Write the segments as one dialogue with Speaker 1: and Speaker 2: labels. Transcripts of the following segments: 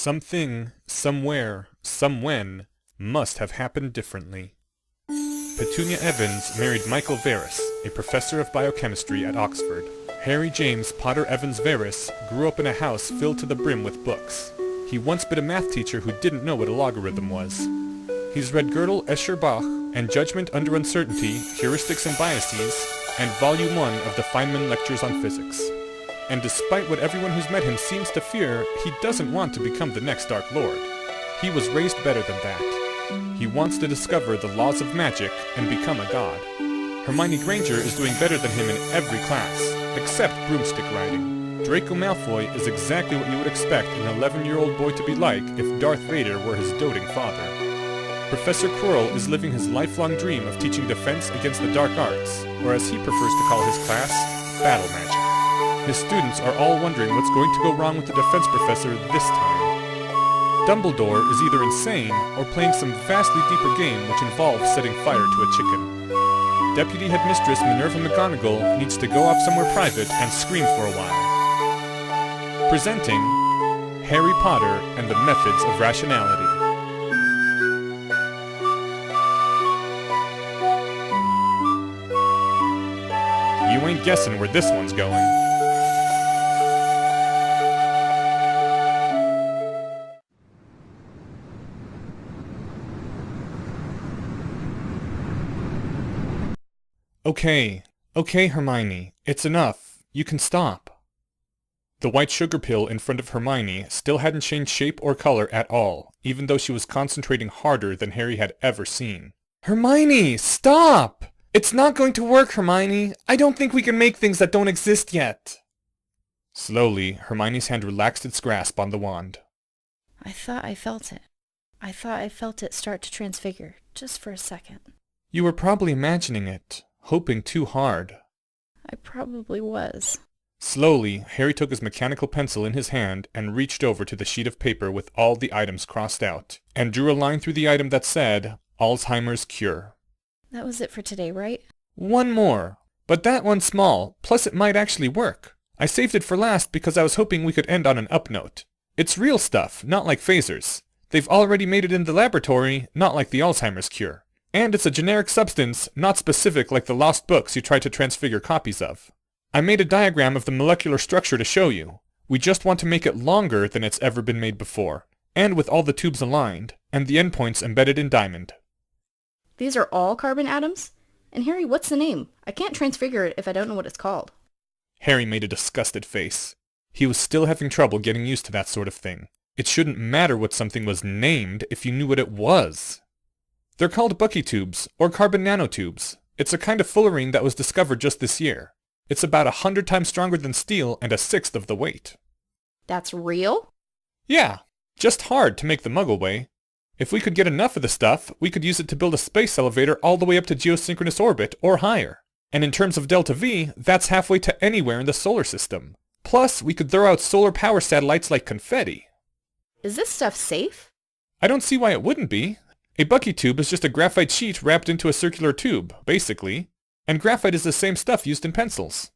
Speaker 1: Something, somewhere, somewhen must have happened differently. Petunia Evans married Michael Verris, a professor of biochemistry at Oxford. Harry James Potter Evans Verris grew up in a house filled to the brim with books. He once been a math teacher who didn't know what a logarithm was. He's read Gödel, Escher, Bach, and Judgment Under Uncertainty, Heuristics and Biases, and Volume 1 of the Feynman Lectures on Physics. And despite what everyone who's met him seems to fear, he doesn't want to become the next Dark Lord. He was raised better than that. He wants to discover the laws of magic and become a god. Hermione Granger is doing better than him in every class, except broomstick riding. Draco Malfoy is exactly what you would expect an 11-year-old boy to be like if Darth Vader were his doting father. Professor Quirrell is living his lifelong dream of teaching defense against the dark arts, or as he prefers to call his class, battle magic. His students are all wondering what's going to go wrong with the defense professor this time. Dumbledore is either insane or playing some vastly deeper game which involves setting fire to a chicken. Deputy Headmistress Minerva McGonagall needs to go off somewhere private and scream for a while. Presenting Harry Potter and the Methods of Rationality. You ain't guessing where this one's going. Okay, Hermione, it's enough. You can stop. The white sugar pill in front of Hermione still hadn't changed shape or color at all, even though she was concentrating harder than Harry had ever seen. Hermione, stop! It's not going to work, Hermione. I don't think we can make things that don't exist yet. Slowly, Hermione's hand relaxed its grasp on the wand.
Speaker 2: I thought I felt it. I thought I felt it start to transfigure, just for a second.
Speaker 1: You were probably imagining it. Hoping too hard.
Speaker 2: I probably was.
Speaker 1: Slowly, Harry took his mechanical pencil in his hand and reached over to the sheet of paper with all the items crossed out, and drew a line through the item that said, Alzheimer's cure.
Speaker 2: That was it for today, right?
Speaker 1: One more. But that one's small, plus it might actually work. I saved it for last because I was hoping we could end on an up note. It's real stuff, not like phasers. They've already made it in the laboratory, not like the Alzheimer's cure. And it's a generic substance, not specific like the lost books you tried to transfigure copies of. I made a diagram of the molecular structure to show you. We just want to make it longer than it's ever been made before, and with all the tubes aligned, and the endpoints embedded in diamond.
Speaker 2: These are all carbon atoms? And Harry, what's the name? I can't transfigure it if I don't know what it's called.
Speaker 1: Harry made a disgusted face. He was still having trouble getting used to that sort of thing. It shouldn't matter what something was named if you knew what it was. They're called Bucky tubes, or carbon nanotubes. It's a kind of fullerene that was discovered just this year. It's about 100 times stronger than steel and a sixth of the weight.
Speaker 2: That's real?
Speaker 1: Yeah, just hard to make the Muggle way. If we could get enough of the stuff, we could use it to build a space elevator all the way up to geosynchronous orbit or higher. And in terms of delta V, that's halfway to anywhere in the solar system. Plus, we could throw out solar power satellites like confetti.
Speaker 2: Is this stuff safe?
Speaker 1: I don't see why it wouldn't be. A Bucky tube is just a graphite sheet wrapped into a circular tube, basically. And graphite is the same stuff used in pencils.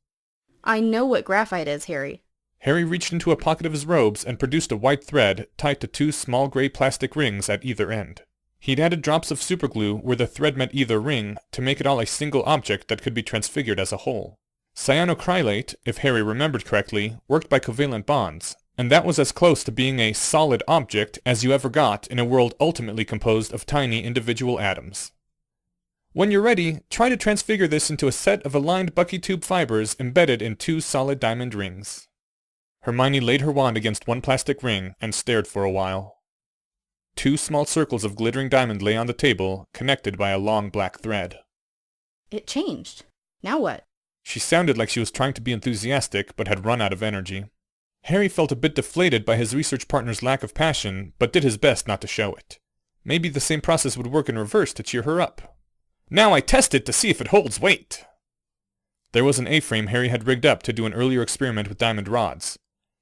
Speaker 2: I know what graphite is, Harry.
Speaker 1: Harry reached into a pocket of his robes and produced a white thread tied to two small gray plastic rings at either end. He'd added drops of superglue where the thread met either ring to make it all a single object that could be transfigured as a whole. Cyanocrylate, if Harry remembered correctly, worked by covalent bonds, and that was as close to being a solid object as you ever got in a world ultimately composed of tiny individual atoms. When you're ready, try to transfigure this into a set of aligned Bucky tube fibers embedded in two solid diamond rings. Hermione laid her wand against one plastic ring and stared for a while. Two small circles of glittering diamond lay on the table, connected by a long black thread.
Speaker 2: It changed. Now what?
Speaker 1: She sounded like she was trying to be enthusiastic, but had run out of energy. Harry felt a bit deflated by his research partner's lack of passion, but did his best not to show it. Maybe the same process would work in reverse to cheer her up. Now I test it to see if it holds weight! There was an A-frame Harry had rigged up to do an earlier experiment with diamond rods.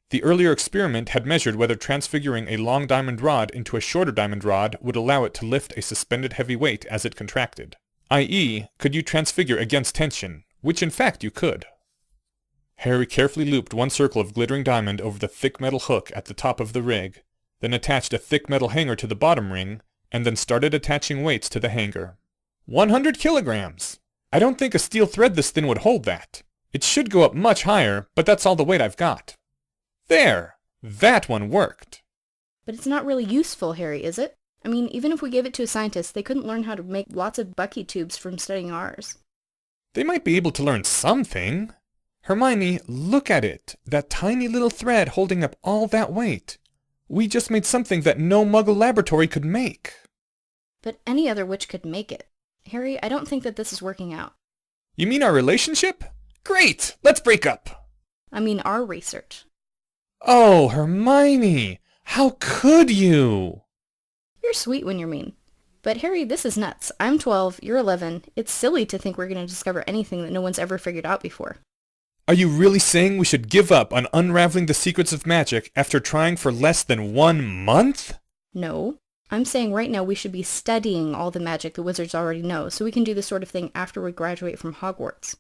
Speaker 1: The earlier experiment had measured whether transfiguring a long diamond rod into a shorter diamond rod would allow it to lift a suspended heavy weight as it contracted. I.e., could you transfigure against tension, which in fact you could. Harry carefully looped one circle of glittering diamond over the thick metal hook at the top of the rig, then attached a thick metal hanger to the bottom ring, and then started attaching weights to the hanger. 100 kilograms! I don't think a steel thread this thin would hold that. It should go up much higher, but that's all the weight I've got. There! That one worked.
Speaker 2: But it's not really useful, Harry, is it? I mean, even if we gave it to a scientist, they couldn't learn how to make lots of Bucky tubes from studying ours.
Speaker 1: They might be able to learn something. Hermione, look at it. That tiny little thread holding up all that weight. We just made something that no Muggle laboratory could make.
Speaker 2: But any other witch could make it. Harry, I don't think that this is working out.
Speaker 1: You mean our relationship? Great! Let's break up!
Speaker 2: I mean our research.
Speaker 1: Oh, Hermione! How could you?
Speaker 2: You're sweet when you're mean. But Harry, this is nuts. I'm 12, you're 11. It's silly to think we're going to discover anything that no one's ever figured out before.
Speaker 1: Are you really saying we should give up on unraveling the secrets of magic after trying for less than 1 month?
Speaker 2: No. I'm saying right now we should be studying all the magic the wizards already know, so we can do this sort of thing after we graduate from Hogwarts.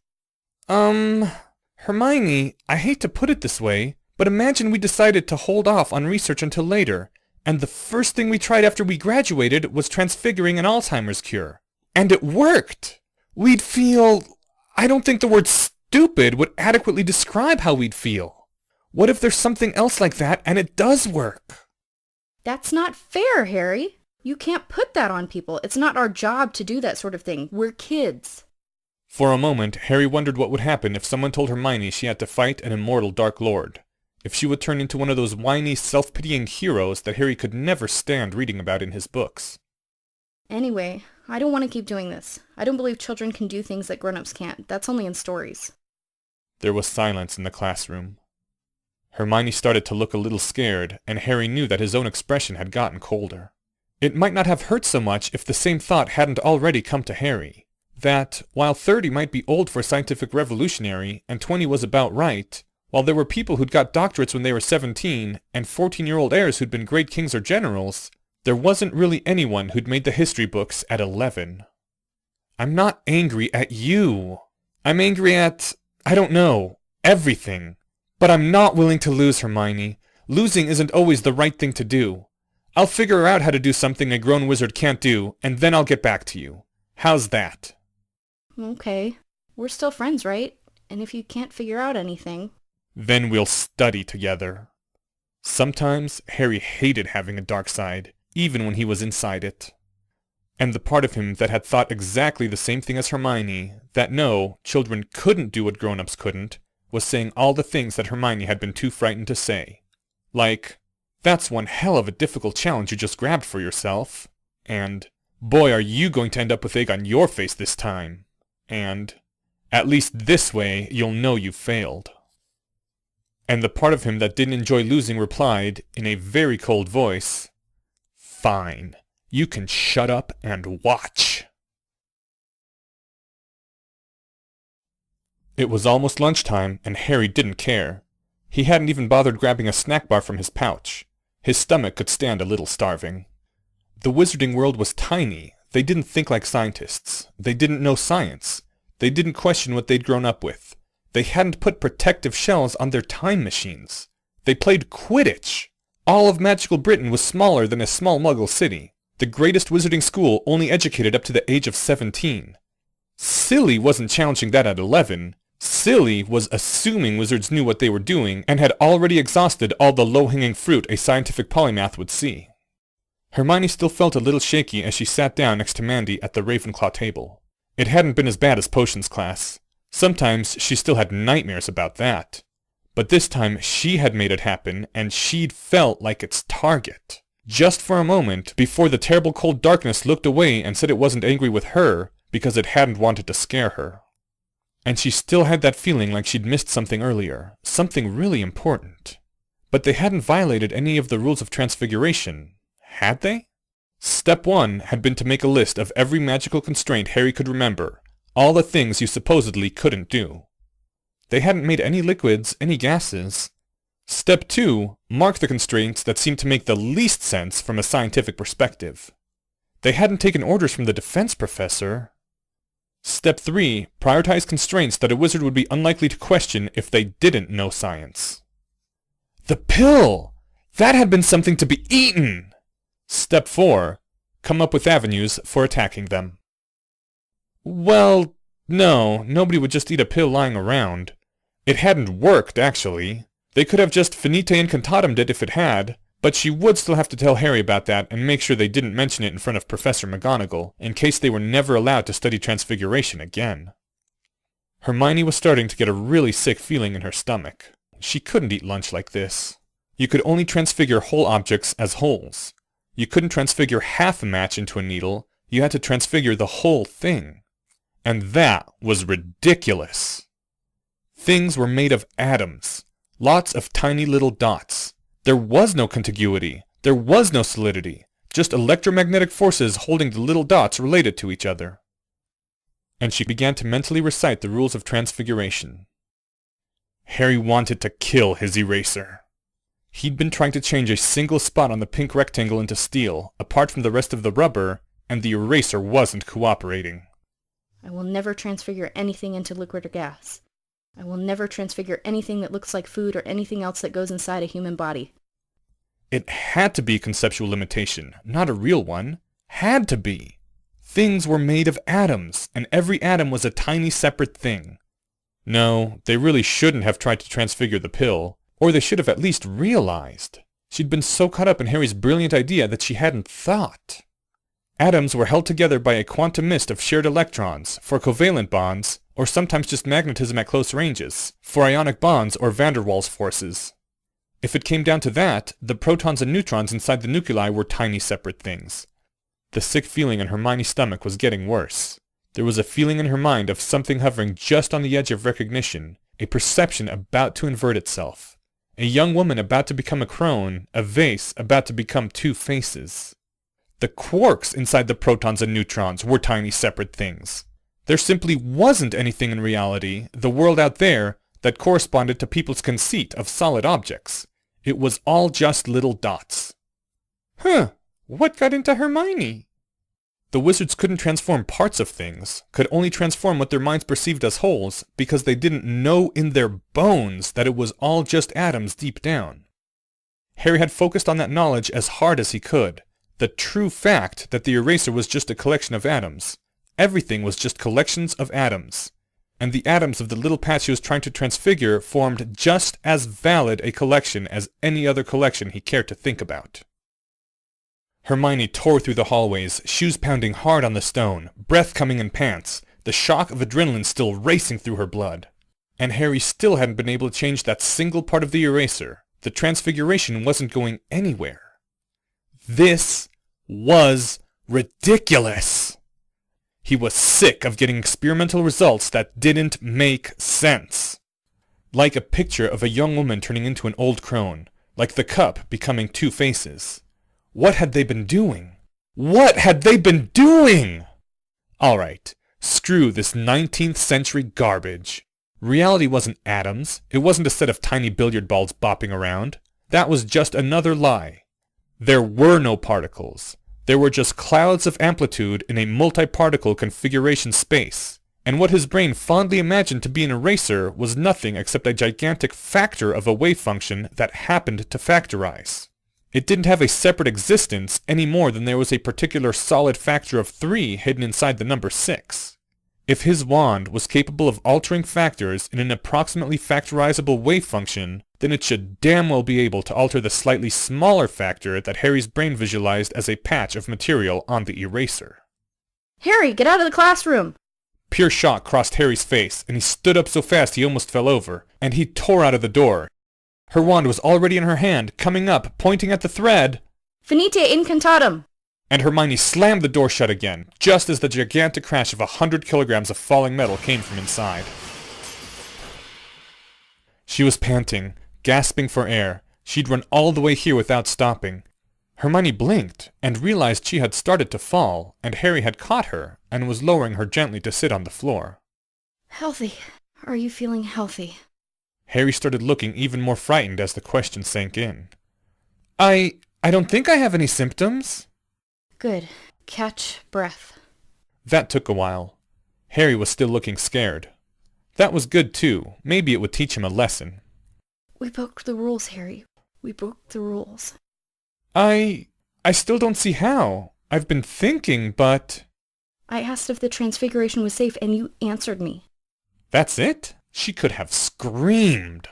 Speaker 1: Hermione, I hate to put it this way, but imagine we decided to hold off on research until later, and the first thing we tried after we graduated was transfiguring an Alzheimer's cure. And it worked! We'd feel... I don't think the word stupid would adequately describe how we'd feel. What if there's something else like that and it does work?
Speaker 2: That's not fair, Harry. You can't put that on people. It's not our job to do that sort of thing. We're kids.
Speaker 1: For a moment, Harry wondered what would happen if someone told Hermione she had to fight an immortal Dark Lord. If she would turn into one of those whiny, self-pitying heroes that Harry could never stand reading about in his books.
Speaker 2: Anyway, I don't want to keep doing this. I don't believe children can do things that grown-ups can't. That's only in stories.
Speaker 1: There was silence in the classroom. Hermione started to look a little scared, and Harry knew that his own expression had gotten colder. It might not have hurt so much if the same thought hadn't already come to Harry. That, while 30 might be old for a scientific revolutionary, and 20 was about right, while there were people who'd got doctorates when they were 17, and 14-year-old heirs who'd been great kings or generals, there wasn't really anyone who'd made the history books at 11. I'm not angry at you. I'm angry at, I don't know, everything. But I'm not willing to lose, Hermione. Losing isn't always the right thing to do. I'll figure out how to do something a grown wizard can't do, and then I'll get back to you. How's that?
Speaker 2: Okay. We're still friends, right? And if you can't figure out anything...
Speaker 1: Then we'll study together. Sometimes Harry hated having a dark side, even when he was inside it. And the part of him that had thought exactly the same thing as Hermione, that no, children couldn't do what grown-ups couldn't, was saying all the things that Hermione had been too frightened to say. Like, that's one hell of a difficult challenge you just grabbed for yourself. And, boy, are you going to end up with egg on your face this time. And, at least this way you'll know you failed. And the part of him that didn't enjoy losing replied, in a very cold voice, Fine, you can shut up and watch. It was almost lunchtime, and Harry didn't care. He hadn't even bothered grabbing a snack bar from his pouch. His stomach could stand a little starving. The wizarding world was tiny. They didn't think like scientists. They didn't know science. They didn't question what they'd grown up with. They hadn't put protective shells on their time machines. They played Quidditch. All of magical Britain was smaller than a small Muggle city. The greatest wizarding school only educated up to the age of 17. Silly wasn't challenging that at 11. Silly was assuming wizards knew what they were doing and had already exhausted all the low-hanging fruit a scientific polymath would see. Hermione still felt a little shaky as she sat down next to Mandy at the Ravenclaw table. It hadn't been as bad as potions class. Sometimes she still had nightmares about that. But this time she had made it happen, and she'd felt like its target. Just for a moment, before the terrible cold darkness looked away and said it wasn't angry with her, because it hadn't wanted to scare her. And she still had that feeling like she'd missed something earlier, something really important. But they hadn't violated any of the rules of transfiguration, had they? Step 1 had been to make a list of every magical constraint Harry could remember, all the things you supposedly couldn't do. They hadn't made any liquids, any gases. Step 2, mark the constraints that seemed to make the least sense from a scientific perspective. They hadn't taken orders from the defense professor. Step 3, prioritize constraints that a wizard would be unlikely to question if they didn't know science. The pill! That had been something to be eaten! Step 4. Come up with avenues for attacking them. Well, no, nobody would just eat a pill lying around. It hadn't worked, actually. They could have just finite incantatem'd it if it had, but she would still have to tell Harry about that and make sure they didn't mention it in front of Professor McGonagall, in case they were never allowed to study Transfiguration again. Hermione was starting to get a really sick feeling in her stomach. She couldn't eat lunch like this. You could only transfigure whole objects as wholes. You couldn't transfigure half a match into a needle, you had to transfigure the whole thing. And that was ridiculous. Things were made of atoms, lots of tiny little dots. There was no contiguity, there was no solidity, just electromagnetic forces holding the little dots related to each other. And she began to mentally recite the rules of transfiguration. Harry wanted to kill his eraser. He'd been trying to change a single spot on the pink rectangle into steel, apart from the rest of the rubber, and the eraser wasn't cooperating.
Speaker 2: I will never transfigure anything into liquid or gas. I will never transfigure anything that looks like food or anything else that goes inside a human body.
Speaker 1: It had to be a conceptual limitation, not a real one. Had to be. Things were made of atoms, and every atom was a tiny separate thing. No, they really shouldn't have tried to transfigure the pill, or they should have at least realized. She'd been so caught up in Harry's brilliant idea that she hadn't thought. Atoms were held together by a quantum mist of shared electrons, for covalent bonds, or sometimes just magnetism at close ranges, for ionic bonds or van der Waals forces. If it came down to that, the protons and neutrons inside the nuclei were tiny separate things. The sick feeling in Hermione's stomach was getting worse. There was a feeling in her mind of something hovering just on the edge of recognition, a perception about to invert itself. A young woman about to become a crone, a vase about to become two faces. The quarks inside the protons and neutrons were tiny separate things. There simply wasn't anything in reality, the world out there, that corresponded to people's conceit of solid objects. It was all just little dots. What got into Hermione? The wizards couldn't transform parts of things, could only transform what their minds perceived as wholes, because they didn't know in their bones that it was all just atoms deep down. Harry had focused on that knowledge as hard as he could. The true fact that the eraser was just a collection of atoms. Everything was just collections of atoms. And the atoms of the little patch he was trying to transfigure formed just as valid a collection as any other collection he cared to think about. Hermione tore through the hallways, shoes pounding hard on the stone, breath coming in pants, the shock of adrenaline still racing through her blood. And Harry still hadn't been able to change that single part of the eraser. The transfiguration wasn't going anywhere. This was ridiculous. He was sick of getting experimental results that didn't make sense. Like a picture of a young woman turning into an old crone, like the cup becoming two faces. What had they been doing? What had they been doing? Alright, screw this 19th century garbage. Reality wasn't atoms, it wasn't a set of tiny billiard balls bopping around. That was just another lie. There were no particles. There were just clouds of amplitude in a multi-particle configuration space. And what his brain fondly imagined to be an eraser was nothing except a gigantic factor of a wave function that happened to factorize. It didn't have a separate existence any more than there was a particular solid factor of 3 hidden inside the number 6. If his wand was capable of altering factors in an approximately factorizable wave function, then it should damn well be able to alter the slightly smaller factor that Harry's brain visualized as a patch of material on the eraser.
Speaker 2: Harry, get out of the classroom!
Speaker 1: Pure shock crossed Harry's face, and he stood up so fast he almost fell over, and he tore out of the door. Her wand was already in her hand, coming up, pointing at the thread.
Speaker 2: Finite incantatem!
Speaker 1: And Hermione slammed the door shut again, just as the gigantic crash of 100 kilograms of falling metal came from inside. She was panting, gasping for air. She'd run all the way here without stopping. Hermione blinked, and realized she had started to fall, and Harry had caught her, and was lowering her gently to sit on the floor.
Speaker 2: Healthy. Are you feeling healthy?
Speaker 1: Harry started looking even more frightened as the question sank in. I don't think I have any symptoms.
Speaker 2: Good. Catch breath.
Speaker 1: That took a while. Harry was still looking scared. That was good too. Maybe it would teach him a lesson.
Speaker 2: We broke the rules, Harry. We broke the rules.
Speaker 1: I still don't see how. I've been thinking, but...
Speaker 2: I asked if the transfiguration was safe, and you answered me.
Speaker 1: That's it? She could have screamed.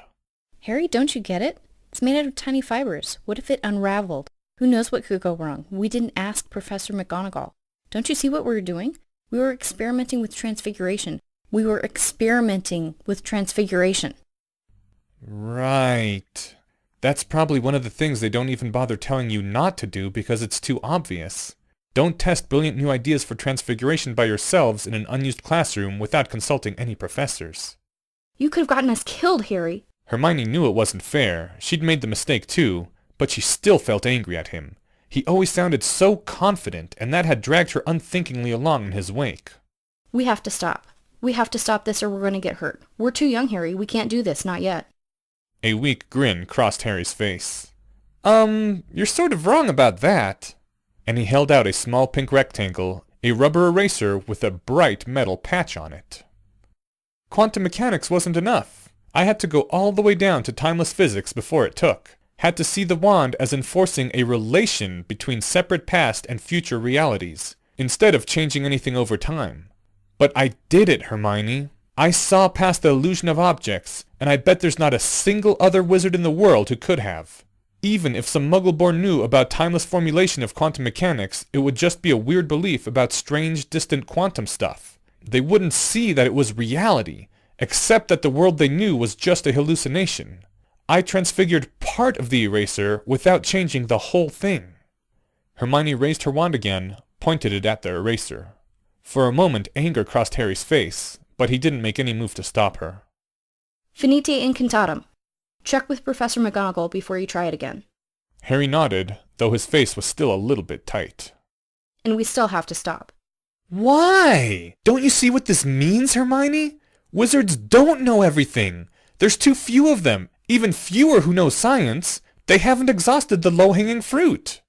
Speaker 2: Harry, don't you get it? It's made out of tiny fibers. What if it unraveled? Who knows what could go wrong? We didn't ask Professor McGonagall. Don't you see what we were doing? We were experimenting with transfiguration.
Speaker 1: Right. That's probably one of the things they don't even bother telling you not to do because it's too obvious. Don't test brilliant new ideas for transfiguration by yourselves in an unused classroom without consulting any professors.
Speaker 2: You could have gotten us killed, Harry.
Speaker 1: Hermione knew it wasn't fair. She'd made the mistake too, but she still felt angry at him. He always sounded so confident, and that had dragged her unthinkingly along in his wake.
Speaker 2: We have to stop. We have to stop this or we're going to get hurt. We're too young, Harry. We can't do this, not yet.
Speaker 1: A weak grin crossed Harry's face. You're sort of wrong about that. And he held out a small pink rectangle, a rubber eraser with a bright metal patch on it. Quantum mechanics wasn't enough. I had to go all the way down to timeless physics before it took. Had to see the wand as enforcing a relation between separate past and future realities, instead of changing anything over time. But I did it, Hermione. I saw past the illusion of objects, and I bet there's not a single other wizard in the world who could have. Even if some Muggle-born knew about timeless formulation of quantum mechanics, it would just be a weird belief about strange, distant quantum stuff. They wouldn't see that it was reality, except that the world they knew was just a hallucination. I transfigured part of the eraser without changing the whole thing. Hermione raised her wand again, pointed it at the eraser. For a moment anger crossed Harry's face, but he didn't make any move to stop her.
Speaker 2: Finite incantatem. Check with Professor McGonagall before you try it again.
Speaker 1: Harry nodded, though his face was still a little bit tight.
Speaker 2: And we still have to stop.
Speaker 1: Why? Don't you see what this means, Hermione? Wizards don't know everything. There's too few of them, even fewer who know science. They haven't exhausted the low-hanging fruit.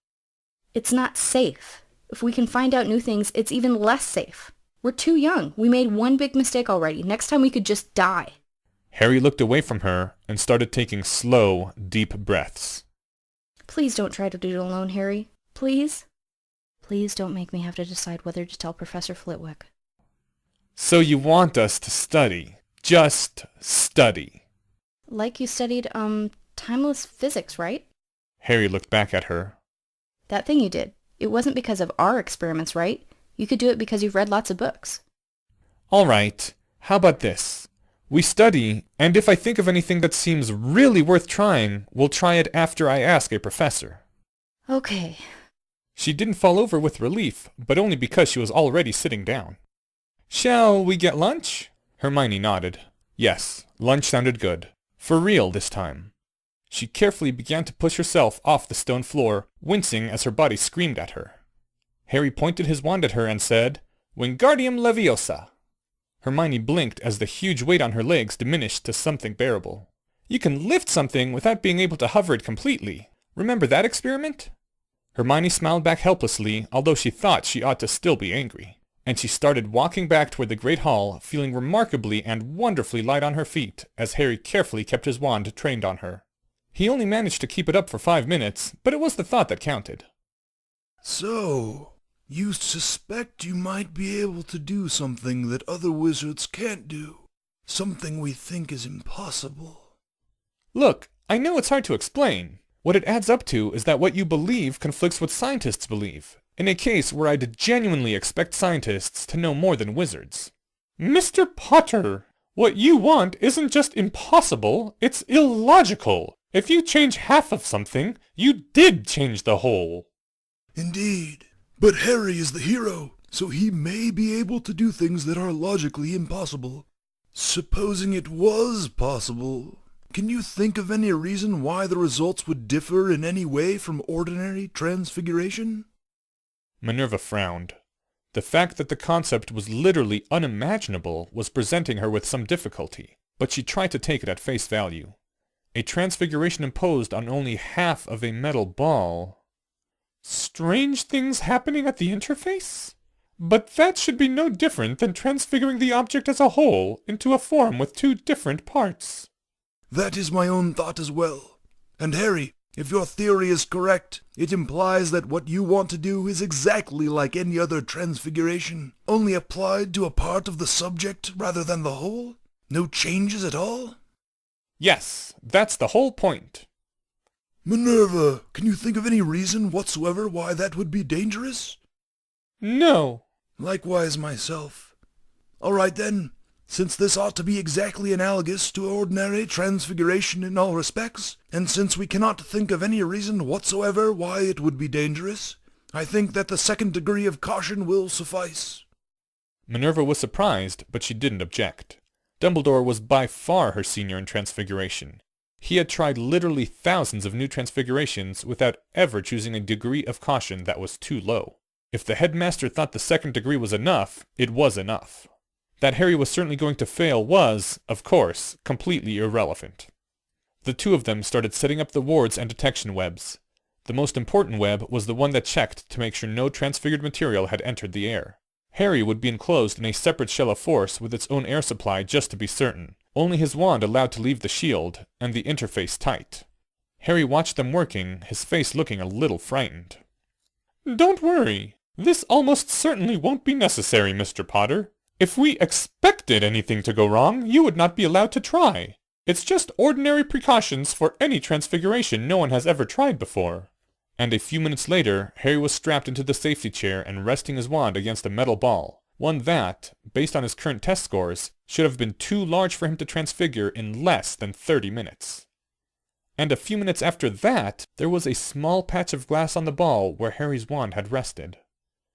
Speaker 2: It's not safe. If we can find out new things, it's even less safe. We're too young. We made one big mistake already. Next time we could just die.
Speaker 1: Harry looked away from her and started taking slow, deep breaths.
Speaker 2: Please don't try to do it alone, Harry. Please? Please don't make me have to decide whether to tell Professor Flitwick.
Speaker 1: So you want us to study. Just study.
Speaker 2: Like you studied, timeless physics, right?
Speaker 1: Harry looked back at her.
Speaker 2: That thing you did. It wasn't because of our experiments, right? You could do it because you've read lots of books.
Speaker 1: All right. How about this? We study, and if I think of anything that seems really worth trying, we'll try it after I ask a professor.
Speaker 2: Okay.
Speaker 1: She didn't fall over with relief, but only because she was already sitting down. Shall we get lunch? Hermione nodded. Yes, lunch sounded good. For real this time. She carefully began to push herself off the stone floor, wincing as her body screamed at her. Harry pointed his wand at her and said, Wingardium Leviosa. Hermione blinked as the huge weight on her legs diminished to something bearable. You can lift something without being able to hover it completely. Remember that experiment? Hermione smiled back helplessly, although she thought she ought to still be angry. And she started walking back toward the great hall, feeling remarkably and wonderfully light on her feet, as Harry carefully kept his wand trained on her. He only managed to keep it up for 5 minutes, but it was the thought that counted.
Speaker 3: So, you suspect you might be able to do something that other wizards can't do. Something we think is impossible.
Speaker 1: Look, I know it's hard to explain. What it adds up to is that what you believe conflicts with scientists believe, in a case where I'd genuinely expect scientists to know more than wizards. Mr. Potter, what you want isn't just impossible, it's illogical. If you change half of something, you did change the whole.
Speaker 3: Indeed. But Harry is the hero, so he may be able to do things that are logically impossible. Supposing it was possible, can you think of any reason why the results would differ in any way from ordinary transfiguration?
Speaker 1: Minerva frowned. The fact that the concept was literally unimaginable was presenting her with some difficulty, but she tried to take it at face value. A transfiguration imposed on only half of a metal ball. Strange things happening at the interface? But that should be no different than transfiguring the object as a whole into a form with 2 different parts.
Speaker 3: That is my own thought as well. And Harry, If your theory is correct, it implies that what you want to do is exactly like any other transfiguration, only applied to a part of the subject rather than the whole? No changes at all?
Speaker 1: Yes, that's the whole point.
Speaker 3: Minerva, can you think of any reason whatsoever why that would be dangerous?
Speaker 1: No.
Speaker 3: Likewise myself. All right then, since this ought to be exactly analogous to ordinary transfiguration in all respects, and since we cannot think of any reason whatsoever why it would be dangerous, I think that the second degree of caution will suffice.
Speaker 1: Minerva was surprised, but she didn't object. Dumbledore was by far her senior in transfiguration. He had tried literally thousands of new transfigurations without ever choosing a degree of caution that was too low. If the headmaster thought the second degree was enough, it was enough. That Harry was certainly going to fail was, of course, completely irrelevant. The two of them started setting up the wards and detection webs. The most important web was the one that checked to make sure no transfigured material had entered the air. Harry would be enclosed in a separate shell of force with its own air supply just to be certain. Only his wand allowed to leave the shield, and the interface tight. Harry watched them working, his face looking a little frightened. "Don't worry. This almost certainly won't be necessary, Mr. Potter. If we expected anything to go wrong, you would not be allowed to try. It's just ordinary precautions for any transfiguration no one has ever tried before." And a few minutes later, Harry was strapped into the safety chair and resting his wand against a metal ball, one that, based on his current test scores, should have been too large for him to transfigure in less than 30 minutes. And a few minutes after that, there was a small patch of glass on the ball where Harry's wand had rested.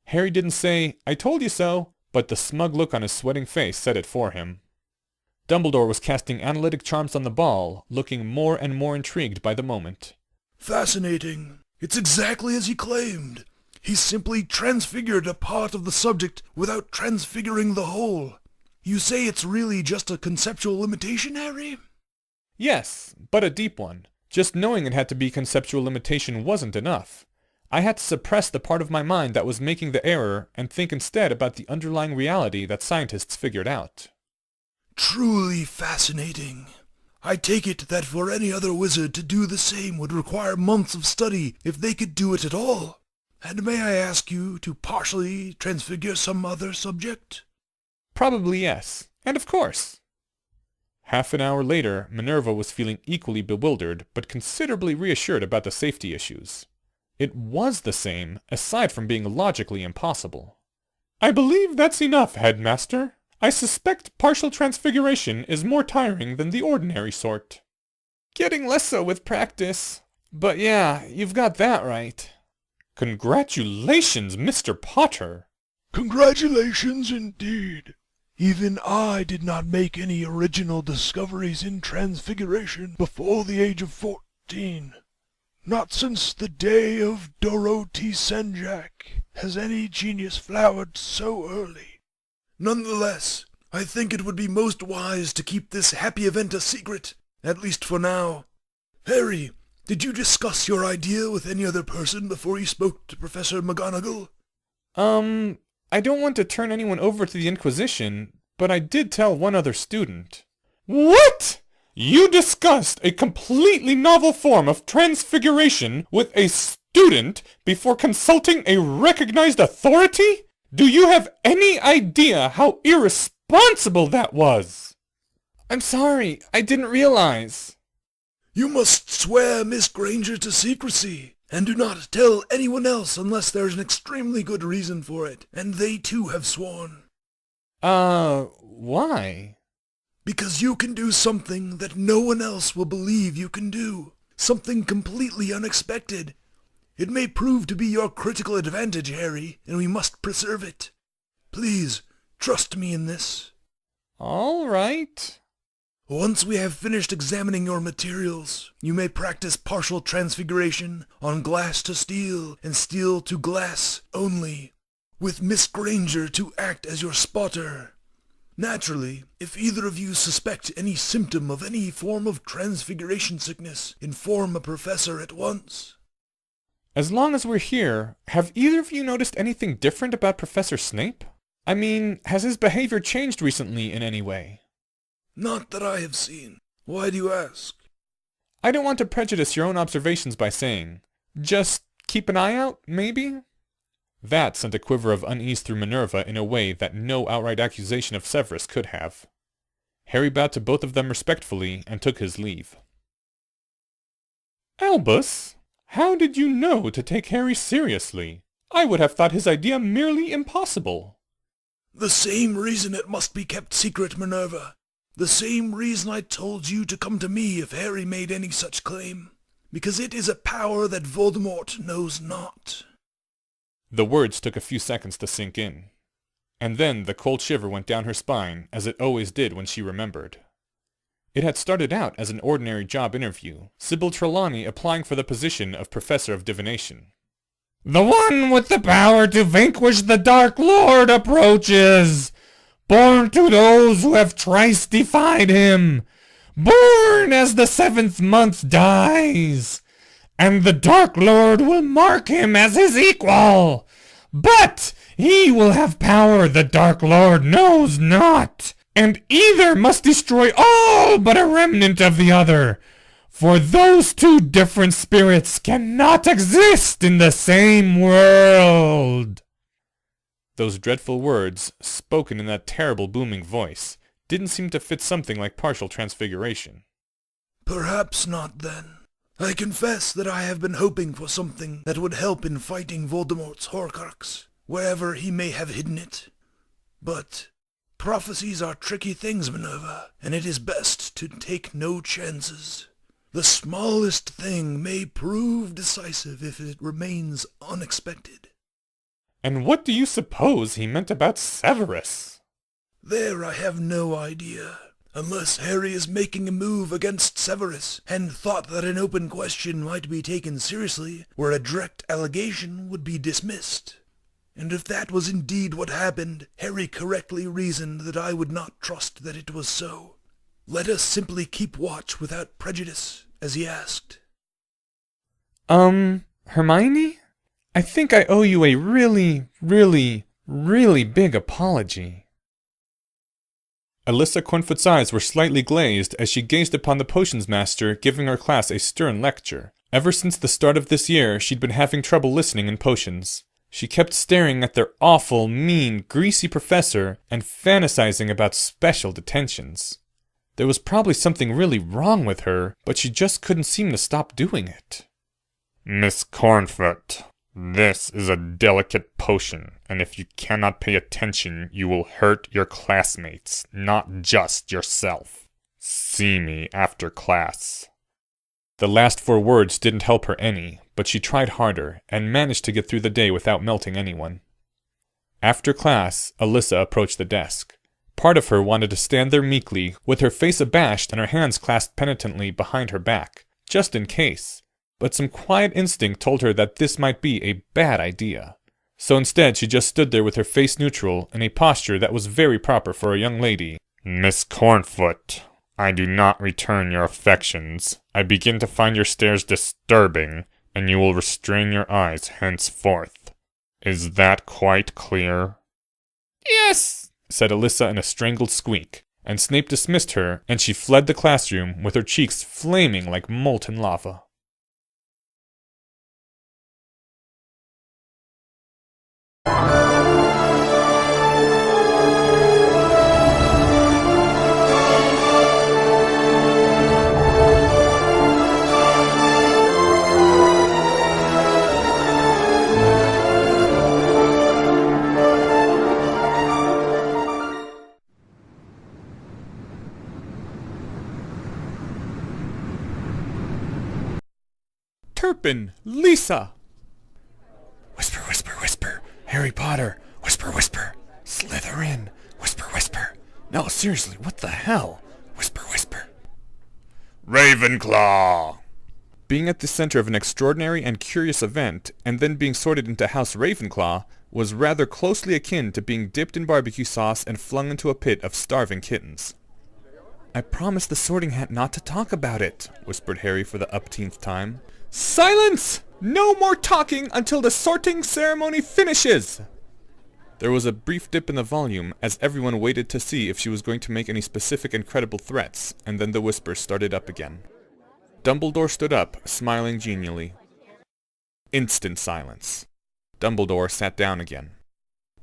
Speaker 1: Harry didn't say, "I told you so," but the smug look on his sweating face said it for him. Dumbledore was casting analytic charms on the ball, looking more and more intrigued by the moment.
Speaker 3: Fascinating. It's exactly as he claimed. He simply transfigured a part of the subject without transfiguring the whole. You say it's really just a conceptual limitation, Harry?
Speaker 1: Yes, but a deep one. Just knowing it had to be conceptual limitation wasn't enough. I had to suppress the part of my mind that was making the error and think instead about the underlying reality that scientists figured out.
Speaker 3: Truly fascinating. I take it that for any other wizard to do the same would require months of study if they could do it at all. And may I ask you to partially transfigure some other subject?
Speaker 1: Probably yes, and of course. Half an hour later, Minerva was feeling equally bewildered, but considerably reassured about the safety issues. It was the same, aside from being logically impossible. "I believe that's enough, Headmaster. I suspect partial transfiguration is more tiring than the ordinary sort." "Getting less so with practice. But yeah, you've got that right." "Congratulations, Mr. Potter."
Speaker 4: Congratulations indeed. Even I did not make any original discoveries in transfiguration before the age of 14. Not since the day of Dorothy Senjak has any genius flowered so early.
Speaker 3: Nonetheless, I think it would be most wise to keep this happy event a secret, at least for now. Harry, did you discuss your idea with any other person before you spoke to Professor McGonagall?
Speaker 1: I don't want to turn anyone over to the Inquisition, but I did tell one other student. "What? You discussed a completely novel form of transfiguration with a student before consulting a recognized authority? Do you have any idea how irresponsible that was?" "I'm sorry, I didn't realize."
Speaker 3: You must swear Miss Granger to secrecy, and do not tell anyone else unless there's an extremely good reason for it, and they too have sworn.
Speaker 1: Why?
Speaker 3: Because you can do something that no one else will believe you can do. Something completely unexpected. It may prove to be your critical advantage, Harry, and we must preserve it. Please, trust me in this.
Speaker 1: All right.
Speaker 3: Once we have finished examining your materials, you may practice partial transfiguration on glass to steel and steel to glass only, with Miss Granger to act as your spotter. Naturally, if either of you suspect any symptom of any form of transfiguration sickness, inform a professor at once.
Speaker 1: As long as we're here, have either of you noticed anything different about Professor Snape? I mean, has his behavior changed recently in any way?
Speaker 3: Not that I have seen. Why do you ask?
Speaker 1: I don't want to prejudice your own observations by saying, just keep an eye out, maybe? That sent a quiver of unease through Minerva in a way that no outright accusation of Severus could have. Harry bowed to both of them respectfully and took his leave. Albus, how did you know to take Harry seriously? I would have thought his idea merely impossible.
Speaker 3: The same reason it must be kept secret, Minerva. The same reason I told you to come to me if Harry made any such claim. Because it is a power that Voldemort knows not.
Speaker 1: The words took a few seconds to sink in. And then the cold shiver went down her spine, as it always did when she remembered. It had started out as an ordinary job interview, Sybil Trelawney applying for the position of Professor of Divination. The one with the power to vanquish the Dark Lord approaches! Born to those who have thrice defied him! Born as the 7th month dies! And the Dark Lord will mark him as his equal! But he will have power the Dark Lord knows not! And either must destroy all but a remnant of the other, for those two different spirits cannot exist in the same world. Those dreadful words, spoken in that terrible booming voice, didn't seem to fit something like partial transfiguration.
Speaker 3: Perhaps not, then. I confess that I have been hoping for something that would help in fighting Voldemort's Horcrux, wherever he may have hidden it. But prophecies are tricky things, Minerva, and it is best to take no chances. The smallest thing may prove decisive if it remains unexpected.
Speaker 1: And what do you suppose he meant about Severus?
Speaker 3: There I have no idea. Unless Harry is making a move against Severus, and thought that an open question might be taken seriously, where a direct allegation would be dismissed. And if that was indeed what happened, Harry correctly reasoned that I would not trust that it was so. Let us simply keep watch without prejudice, as he asked.
Speaker 1: Hermione? I think I owe you a really big apology. Alyssa Cornfoot's eyes were slightly glazed as she gazed upon the potions master giving her class a stern lecture. Ever since the start of this year, she'd been having trouble listening in potions. She kept staring at their awful, mean, greasy professor and fantasizing about special detentions. There was probably something really wrong with her, but she just couldn't seem to stop doing it. Miss Cornfoot, this is a delicate potion, and if you cannot pay attention, you will hurt your classmates, not just yourself. See me after class. The last 4 words didn't help her any, but she tried harder, and managed to get through the day without melting anyone. After class, Alyssa approached the desk. Part of her wanted to stand there meekly, with her face abashed and her hands clasped penitently behind her back, just in case. But some quiet instinct told her that this might be a bad idea. So instead she just stood there with her face neutral, in a posture that was very proper for a young lady. Miss Cornfoot, I do not return your affections. I begin to find your stares disturbing, and you will restrain your eyes henceforth. Is that quite clear? Yes, said Alyssa in a strangled squeak, and Snape dismissed her, and she fled the classroom with her cheeks flaming like molten lava. Turpin! Lisa! Whisper, whisper, whisper. Harry Potter. Whisper, whisper. Slytherin. Whisper, whisper. No, seriously, what the hell? Whisper, whisper. Ravenclaw! Being at the center of an extraordinary and curious event, and then being sorted into House Ravenclaw, was rather closely akin to being dipped in barbecue sauce and flung into a pit of starving kittens. I promised the Sorting Hat not to talk about it, whispered Harry for the upteenth time. Silence! No more talking until the sorting ceremony finishes! There was a brief dip in the volume as everyone waited to see if she was going to make any specific and credible threats, and then the whispers started up again. Dumbledore stood up, smiling genially. Instant silence. Dumbledore sat down again.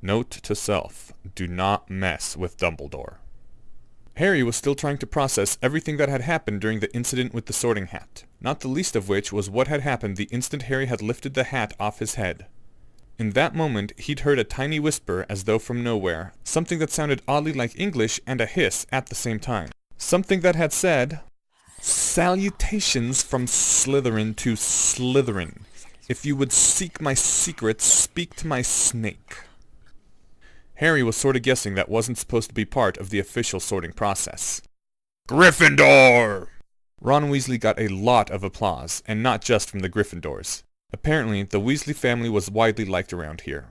Speaker 1: Note to self, do not mess with Dumbledore. Harry was still trying to process everything that had happened during the incident with the Sorting Hat, not the least of which was what had happened the instant Harry had lifted the hat off his head. In that moment, he'd heard a tiny whisper as though from nowhere, something that sounded oddly like English and a hiss at the same time. Something that had said, "Salutations from Slytherin to Slytherin. If you would seek my secrets, speak to my snake." Harry was sort of guessing that wasn't supposed to be part of the official sorting process. "Gryffindor!" Ron Weasley got a lot of applause, and not just from the Gryffindors. Apparently, the Weasley family was widely liked around here.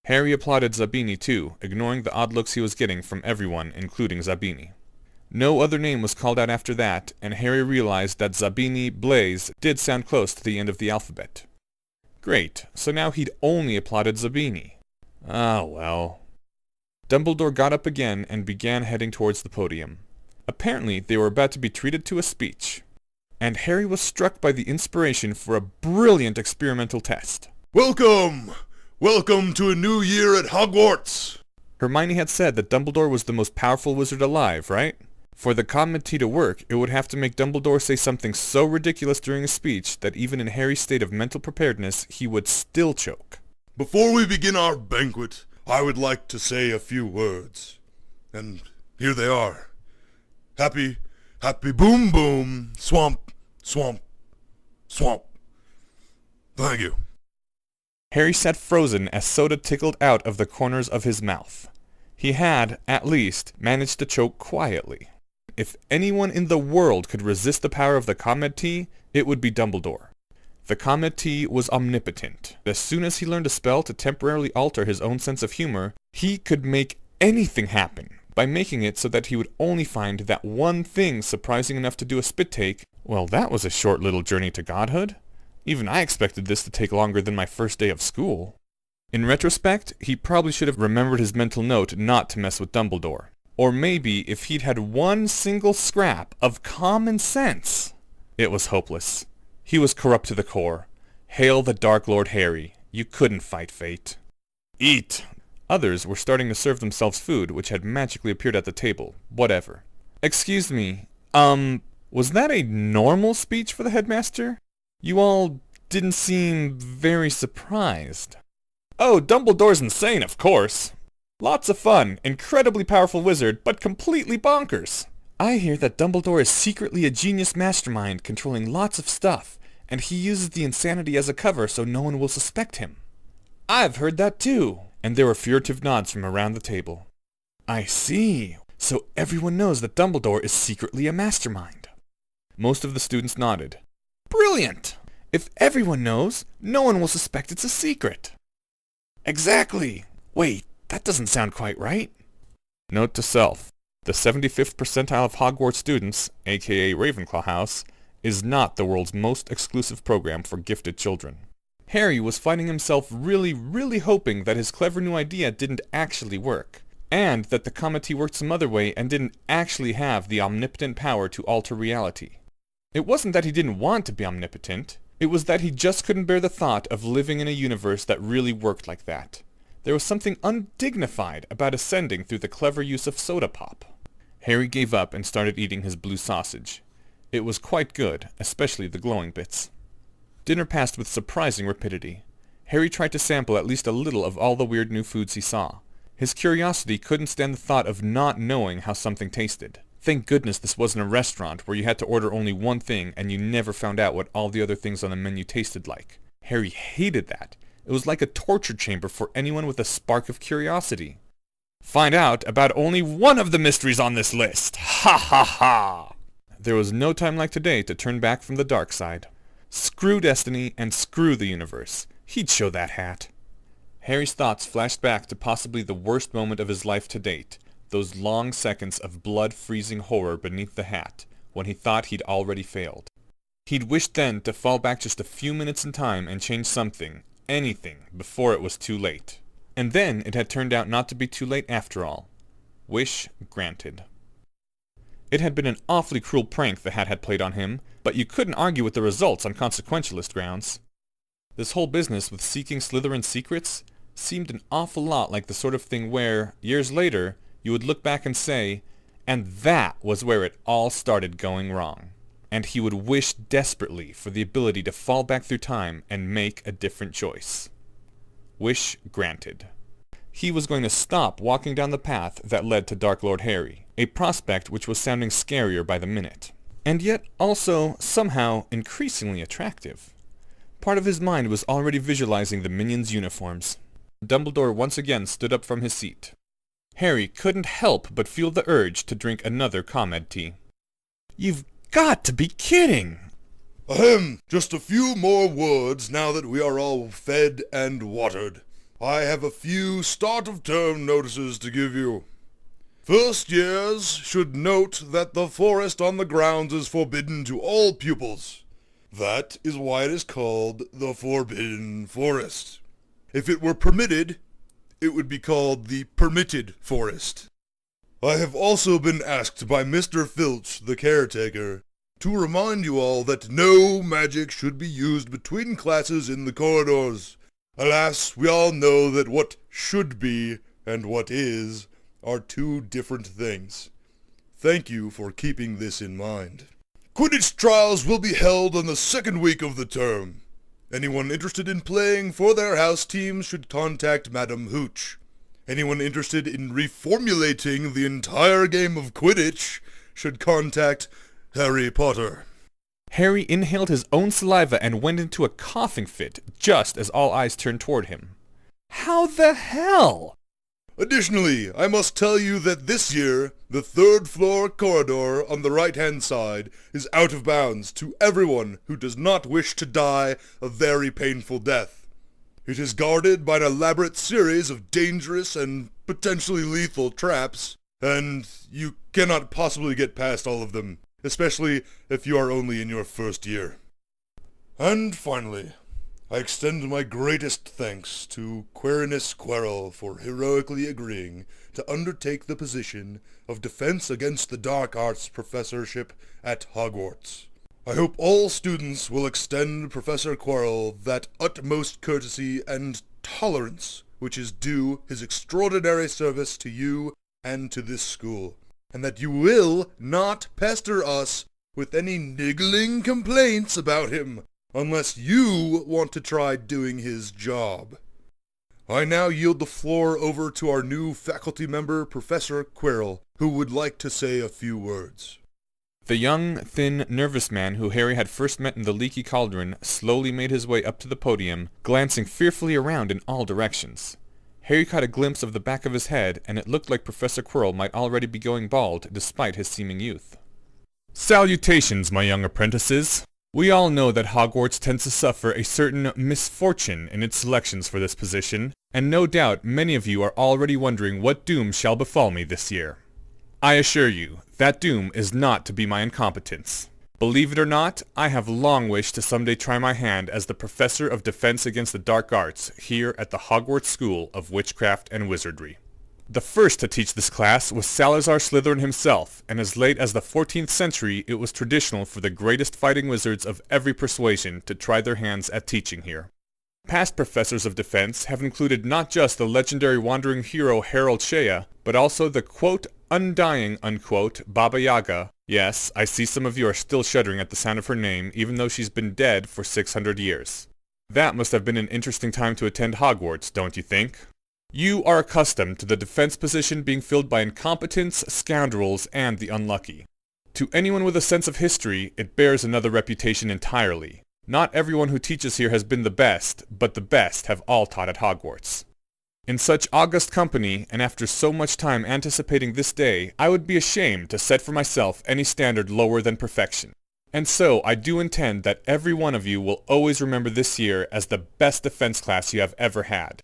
Speaker 1: Harry applauded Zabini too, ignoring the odd looks he was getting from everyone, including Zabini. No other name was called out after that, and Harry realized that Zabini Blaze did sound close to the end of the alphabet. Great, so now he'd only applauded Zabini. Ah, well. Dumbledore got up again and began heading towards the podium. Apparently, they were about to be treated to a speech. And Harry was struck by the inspiration for a brilliant experimental test.
Speaker 3: Welcome! Welcome to a new year at Hogwarts!
Speaker 1: Hermione had said that Dumbledore was the most powerful wizard alive, right? For the comedy to work, it would have to make Dumbledore say something so ridiculous during a speech that even in Harry's state of mental preparedness, he would still choke.
Speaker 3: Before we begin our banquet, I would like to say a few words. And here they are. Happy boom boom, swamp, swamp, swamp. Thank you.
Speaker 1: Harry sat frozen as soda trickled out of the corners of his mouth. He had, at least, managed to choke quietly. If anyone in the world could resist the power of the Comet Tea, it would be Dumbledore. The Comet Tea was omnipotent. As soon as he learned a spell to temporarily alter his own sense of humor, he could make anything happen by making it so that he would only find that one thing surprising enough to do a spit take. Well, that was a short little journey to godhood. Even I expected this to take longer than my first day of school. In retrospect, he probably should have remembered his mental note not to mess with Dumbledore. Or maybe if he'd had one single scrap of common sense. It was hopeless. He was corrupt to the core. Hail the Dark Lord Harry. You couldn't fight fate. Eat! Others were starting to serve themselves food which had magically appeared at the table. Whatever. Excuse me, was that a normal speech for the headmaster? You all didn't seem very surprised. Oh, Dumbledore's insane, of course. Lots of fun, incredibly powerful wizard, but completely bonkers. I hear that Dumbledore is secretly a genius mastermind controlling lots of stuff, and he uses the insanity as a cover so no one will suspect him. I've heard that too. And there were furtive nods from around the table. I see. So everyone knows that Dumbledore is secretly a mastermind. Most of the students nodded. Brilliant! If everyone knows, no one will suspect it's a secret. Exactly. Wait, that doesn't sound quite right. Note to self. The 75th percentile of Hogwarts students, aka Ravenclaw House, is not the world's most exclusive program for gifted children. Harry was finding himself really hoping that his clever new idea didn't actually work, and that the Comet Tea worked some other way and didn't actually have the omnipotent power to alter reality. It wasn't that he didn't want to be omnipotent, it was that he just couldn't bear the thought of living in a universe that really worked like that. There was something undignified about ascending through the clever use of soda pop. Harry gave up and started eating his blue sausage. It was quite good, especially the glowing bits. Dinner passed with surprising rapidity. Harry tried to sample at least a little of all the weird new foods he saw. His curiosity couldn't stand the thought of not knowing how something tasted. Thank goodness this wasn't a restaurant where you had to order only one thing and you never found out what all the other things on the menu tasted like. Harry hated that. It was like a torture chamber for anyone with a spark of curiosity. Find out about only one of the mysteries on this list! Ha ha ha! There was no time like today to turn back from the dark side. Screw destiny and screw the universe. He'd show that hat. Harry's thoughts flashed back to possibly the worst moment of his life to date, those long seconds of blood-freezing horror beneath the hat, when he thought he'd already failed. He'd wished then to fall back just a few minutes in time and change something, anything, before it was too late. And then it had turned out not to be too late after all. Wish granted. It had been an awfully cruel prank the hat had played on him, but you couldn't argue with the results on consequentialist grounds. This whole business with seeking Slytherin's secrets seemed an awful lot like the sort of thing where, years later, you would look back and say, and that was where it all started going wrong. And he would wish desperately for the ability to fall back through time and make a different choice. Wish granted. He was going to stop walking down the path that led to Dark Lord Harry, a prospect which was sounding scarier by the minute, and yet also somehow increasingly attractive. Part of his mind was already visualizing the minions' uniforms. Dumbledore once again stood up from his seat. Harry couldn't help but feel the urge to drink another ComEd tea. "You've got to be kidding!"
Speaker 3: Ahem, just a few more words now that we are all fed and watered. I have a few start-of-term notices to give you. First years should note that the forest on the grounds is forbidden to all pupils. That is why it is called the Forbidden Forest. If it were permitted, it would be called the Permitted Forest. I have also been asked by Mr. Filch, the caretaker, to remind you all that no magic should be used between classes in the corridors. Alas, we all know that what should be and what is are two different things. Thank you for keeping this in mind. Quidditch trials will be held on the second week of the term. Anyone interested in playing for their house teams should contact Madam Hooch. Anyone interested in reformulating the entire game of Quidditch should contact hrreypoter.
Speaker 1: Harry inhaled his own saliva and went into a coughing fit just as all eyes turned toward him. How the hell?
Speaker 3: Additionally, I must tell you that this year, the third-floor corridor on the right-hand side is out of bounds to everyone who does not wish to die a very painful death. It is guarded by an elaborate series of dangerous and potentially lethal traps, and you cannot possibly get past all of them, especially if you are only in your first year. And finally, I extend my greatest thanks to Quirinus Quirrell for heroically agreeing to undertake the position of Defense Against the Dark Arts professorship at Hogwarts. I hope all students will extend Professor Quirrell that utmost courtesy and tolerance which is due his extraordinary service to you and to this school, and that you will not pester us with any niggling complaints about him, unless you want to try doing his job. I now yield the floor over to our new faculty member, Professor Quirrell, who would like to say a few words.
Speaker 1: The young, thin, nervous man who Harry had first met in the leaky cauldron slowly made his way up to the podium, glancing fearfully around in all directions. Harry caught a glimpse of the back of his head, and it looked like Professor Quirrell might already be going bald, despite his seeming youth. "Salutations, my young apprentices. We all know that Hogwarts tends to suffer a certain misfortune in its selections for this position, and no doubt many of you are already wondering what doom shall befall me this year. I assure you, that doom is not to be my incompetence. Believe it or not, I have long wished to someday try my hand as the Professor of Defense Against the Dark Arts here at the Hogwarts School of Witchcraft and Wizardry. The first to teach this class was Salazar Slytherin himself, and as late as the 14th century it was traditional for the greatest fighting wizards of every persuasion to try their hands at teaching here. Past professors of defense have included not just the legendary wandering hero Harold Shea, but also the quote, undying, unquote, Baba Yaga. Yes, I see some of you are still shuddering at the sound of her name, even though she's been dead for 600 years. That must have been an interesting time to attend Hogwarts, don't you think? You are accustomed to the defense position being filled by incompetents, scoundrels, and the unlucky. To anyone with a sense of history, it bears another reputation entirely. Not everyone who teaches here has been the best, but the best have all taught at Hogwarts. In such august company, and after so much time anticipating this day, I would be ashamed to set for myself any standard lower than perfection. And so I do intend that every one of you will always remember this year as the best defense class you have ever had.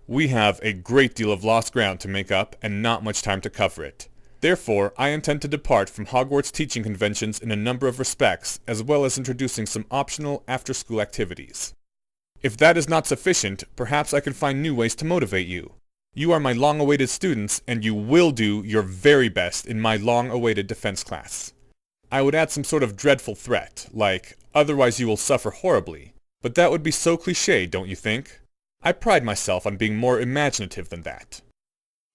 Speaker 1: We have a great deal of lost ground to make up, and not much time to cover it. Therefore, I intend to depart from Hogwarts teaching conventions in a number of respects, as well as introducing some optional after-school activities. If that is not sufficient, perhaps I can find new ways to motivate you. You are my long-awaited students, and you will do your very best in my long-awaited defense class. I would add some sort of dreadful threat, like, otherwise you will suffer horribly, but that would be so cliché, don't you think? I pride myself on being more imaginative than that.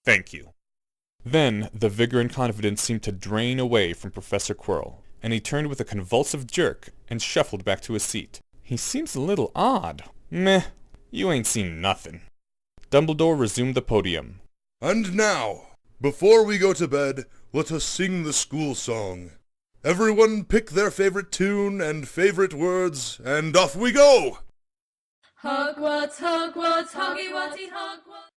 Speaker 1: Thank you. Then, the vigor and confidence seemed to drain away from Professor Quirrell, and he turned with a convulsive jerk and shuffled back to his seat. He seems a little odd. Meh, you ain't seen nothin'. Dumbledore resumed the podium.
Speaker 3: And now, before we go to bed, let us sing the school song. Everyone pick their favorite tune and favorite words, and off we go!
Speaker 5: Hogwarts, Hogwarts, Hoggy Woggy Hogwarts.